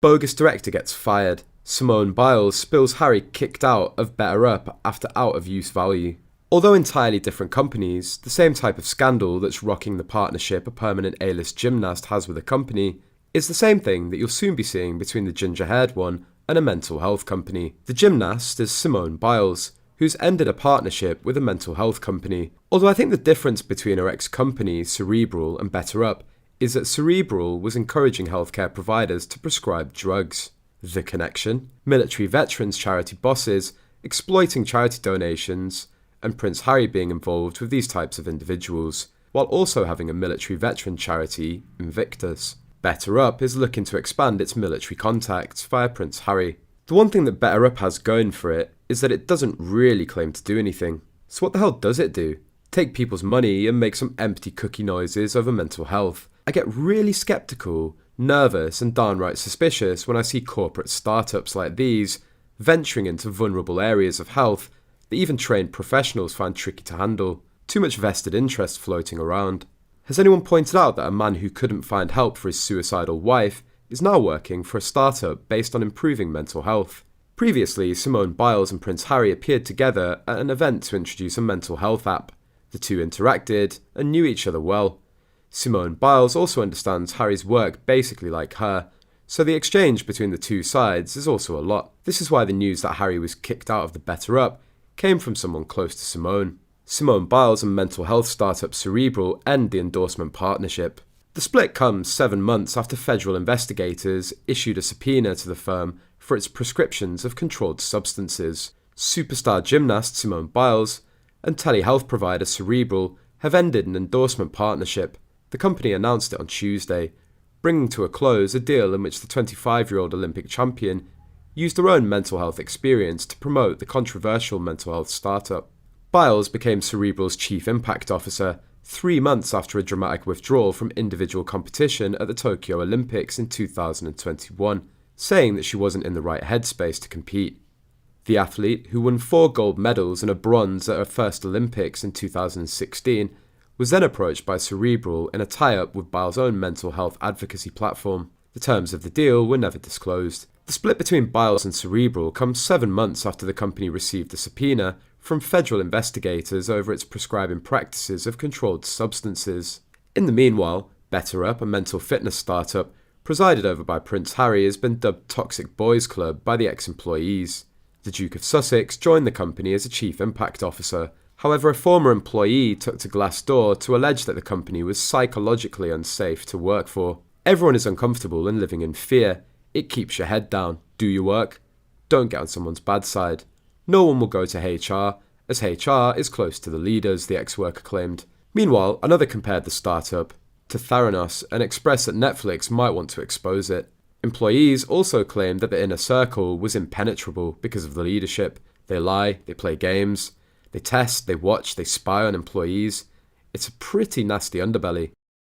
Bogus director gets fired. Simone Biles spills Harry kicked out of Better Up after out-of-use value. Although entirely different companies, the same type of scandal that's rocking the partnership a permanent A-list gymnast has with a company is the same thing that you'll soon be seeing between the ginger-haired one and a mental health company. The gymnast is Simone Biles, who's ended a partnership with a mental health company. Although I think the difference between her ex-company, Cerebral, and Better Up is that Cerebral was encouraging healthcare providers to prescribe drugs. The connection? Military veterans charity bosses exploiting charity donations and Prince Harry being involved with these types of individuals, while also having a military veteran charity, Invictus. Better Up is looking to expand its military contacts via Prince Harry. The one thing that Better Up has going for it is that it doesn't really claim to do anything. So what the hell does it do? Take people's money and make some empty cookie noises over mental health. I get really skeptical, nervous and downright suspicious when I see corporate startups like these venturing into vulnerable areas of health that even trained professionals find tricky to handle. Too much vested interest floating around. Has anyone pointed out that a man who couldn't find help for his suicidal wife is now working for a startup based on improving mental health? Previously, Simone Biles and Prince Harry appeared together at an event to introduce a mental health app. The two interacted and knew each other well. Simone Biles also understands Harry's work basically like her, so the exchange between the two sides is also a lot. This is why the news that Harry was kicked out of the Better Up came from someone close to Simone. Simone Biles and mental health startup Cerebral end the endorsement partnership. The split comes 7 months after federal investigators issued a subpoena to the firm for its prescriptions of controlled substances. Superstar gymnast Simone Biles and telehealth provider Cerebral have ended an endorsement partnership. The company announced it on Tuesday, bringing to a close a deal in which the 25-year-old Olympic champion used her own mental health experience to promote the controversial mental health startup. Biles became Cerebral's chief impact officer 3 months after a dramatic withdrawal from individual competition at the Tokyo Olympics in 2021, saying that she wasn't in the right headspace to compete. The athlete, who won 4 gold medals and a bronze at her first Olympics in 2016, was then approached by Cerebral in a tie-up with Biles' own mental health advocacy platform. The terms of the deal were never disclosed. The split between Biles and Cerebral comes 7 months after the company received a subpoena from federal investigators over its prescribing practices of controlled substances. In the meanwhile, Better Up, a mental fitness startup presided over by Prince Harry, has been dubbed Toxic Boys Club by the ex-employees. The Duke of Sussex joined the company as a chief impact officer. However, a former employee took to Glassdoor to allege that the company was psychologically unsafe to work for. Everyone is uncomfortable and living in fear. It keeps your head down. Do your work. Don't get on someone's bad side. No one will go to HR, as HR is close to the leaders, the ex-worker claimed. Meanwhile, another compared the startup to Theranos and expressed that Netflix might want to expose it. Employees also claimed that the inner circle was impenetrable because of the leadership. They lie, they play games, they test, they watch, they spy on employees. It's a pretty nasty underbelly.